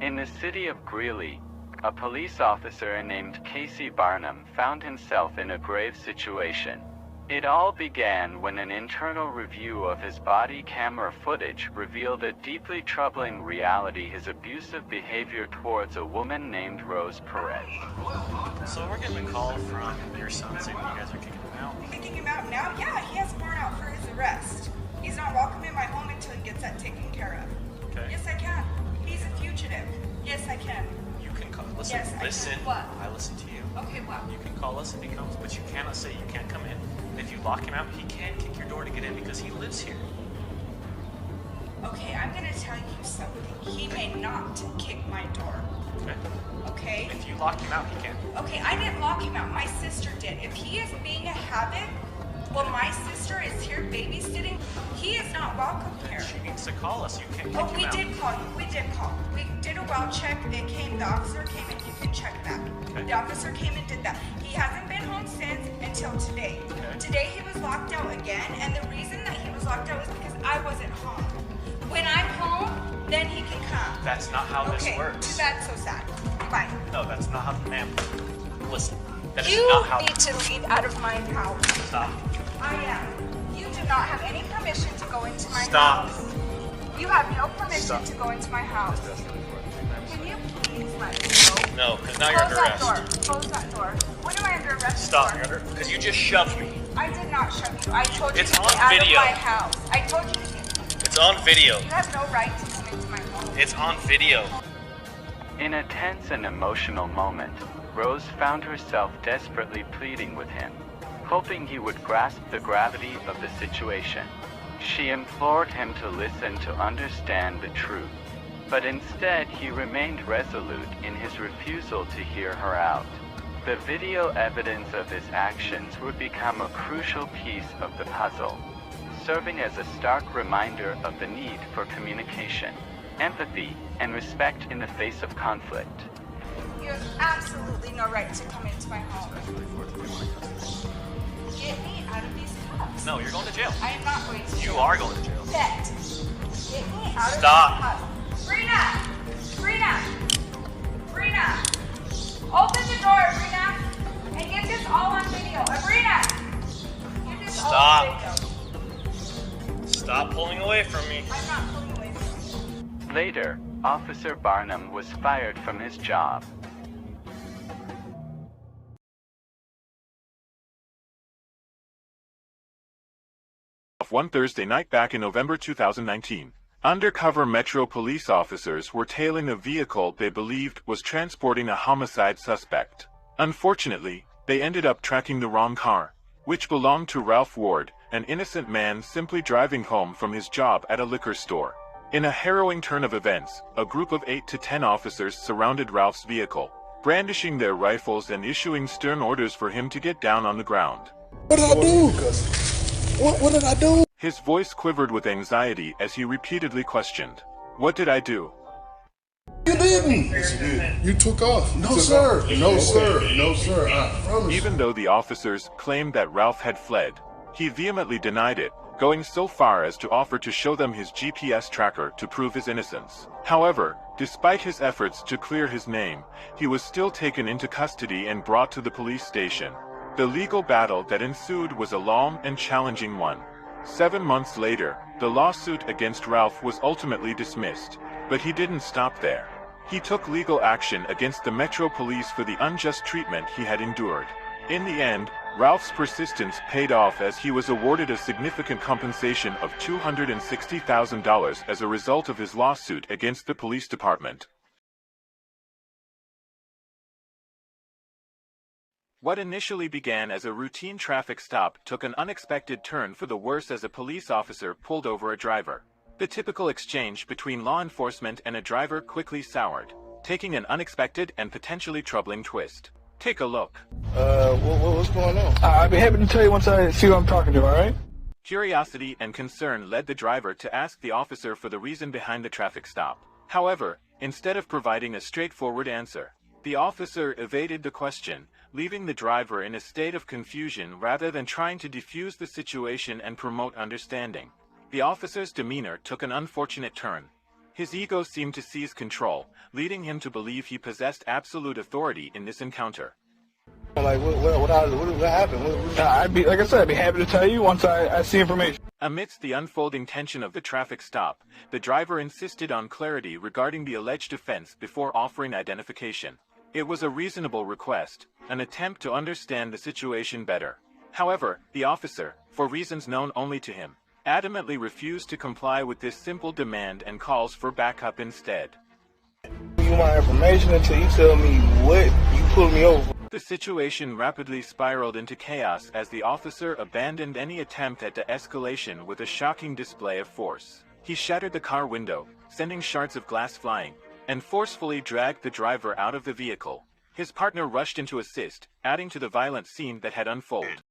In the city of Greeley, a police officer named Casey Barnum found himself in a grave situation. It all began when an internal review of his body camera footage revealed a deeply troubling reality: his abusive behavior towards a woman named Rose Perez. So we're getting a call from your son saying you guys are kicking him out. Kicking him out now? Yeah, he has a warrant out for his arrest. He's not welcome in my home until he gets that taken care of. Okay. Yes, I can. He's a fugitive. Yes, I can. You can call. Listen, Yes, I listen. can. What? I listen to you. Okay, what? You can call us if he comes, but you cannot say you can't come in. If you lock him out, he can kick your door to get in because he lives here. Okay, I'm gonna tell you something. He may not kick my door. Okay. Okay? If you lock him out, he can. Okay, I didn't lock him out. My sister did. If he is being a habit, well, my sister is here babysitting. He is not welcome here. She needs to call us. You can't kick Oh, him we out. did call you. We did call. We did a well check. The officer came and you can check that. Okay. The officer came and did that. He hasn't been home since until today. Okay. Today he was locked out again, and the reason that he was locked out was because I wasn't home. When I'm home, then he can come. That's not how this Okay, works. too bad, so sad. Bye. No, that's not how the man. Listen, that is You not how. need to leave out of my house. Stop. I am. You do not have any permission to go into my Stop. house. You have no permission Stop. to go into my house. Can you please let me go? No, because now you're under Close that arrest. door. Close that door. What am I under arrest Stop. for? You're under. Because you just shoved me. I did not shove you. I told you It's to on get out video. of my house. I told you to get. It's on video. You have no right to come into my home. It's on video. In a tense and emotional moment, Rose found herself desperately pleading with him, hoping he would grasp the gravity of the situation. She implored him to listen, to understand the truth, but instead he remained resolute in his refusal to hear her out. The video evidence of his actions would become a crucial piece of the puzzle, serving as a stark reminder of the need for communication, empathy, and respect in the face of conflict. You have absolutely no right to come into my home. Get me out of these cuffs. No, you're going to jail. I am not going to. You are going to jail. Bet. Get me out Stop. of these cuffs. Brina! Brina! Brina! Open the door, Brina! And get this all on video. Brina! Get this all on Stop. video. Stop pulling away from me. I'm not pulling away from you. Later, Officer Barnum was fired from his job. One Thursday night back in November 2019, undercover Metro police officers were tailing a vehicle they believed was transporting a homicide suspect. Unfortunately, they ended up tracking the wrong car, which belonged to Ralph Ward, an innocent man simply driving home from his job at a liquor store. In a harrowing turn of events, a group of 8 to 10 officers surrounded Ralph's vehicle, brandishing their rifles and issuing stern orders for him to get down on the ground. What did I do? What did I do? His voice quivered with anxiety as he repeatedly questioned, "What did I do?" You didn't. Yes, you did. You took off. No, Took sir. off. No, sir. No, sir. I promise. Even though the officers claimed that Ralph had fled, he vehemently denied it, going so far as to offer to show them his GPS tracker to prove his innocence. However, despite his efforts to clear his name, he was still taken into custody and brought to the police station. The legal battle that ensued was a long and challenging one. 7 months later, the lawsuit against Ralph was ultimately dismissed, but he didn't stop there. He took legal action against the Metro Police for the unjust treatment he had endured. In the end, Ralph's persistence paid off as he was awarded a significant compensation of $260,000 as a result of his lawsuit against the police department. What initially began as a routine traffic stop took an unexpected turn for the worse as a police officer pulled over a driver. The typical exchange between law enforcement and a driver quickly soured, taking an unexpected and potentially troubling twist. Take a look. What's going on? I'll be happy to tell you once I see who I'm talking to, all right? Curiosity and concern led the driver to ask the officer for the reason behind the traffic stop. However, instead of providing a straightforward answer, the officer evaded the question, leaving the driver in a state of confusion rather than trying to defuse the situation and promote understanding. The officer's demeanor took an unfortunate turn. His ego seemed to seize control, leading him to believe he possessed absolute authority in this encounter. Like, what happened? I'd be, like I said, I'd be happy to tell you once I see information. Amidst the unfolding tension of the traffic stop, the driver insisted on clarity regarding the alleged offense before offering identification. It was a reasonable request, an attempt to understand the situation better. However, the officer, for reasons known only to him, adamantly refused to comply with this simple demand and calls for backup instead. You my information until you tell me what you pulled me over. The situation rapidly spiraled into chaos as the officer abandoned any attempt at de-escalation with a shocking display of force. He shattered the car window, sending shards of glass flying, and forcefully dragged the driver out of the vehicle. His partner rushed in to assist, adding to the violent scene that had unfolded.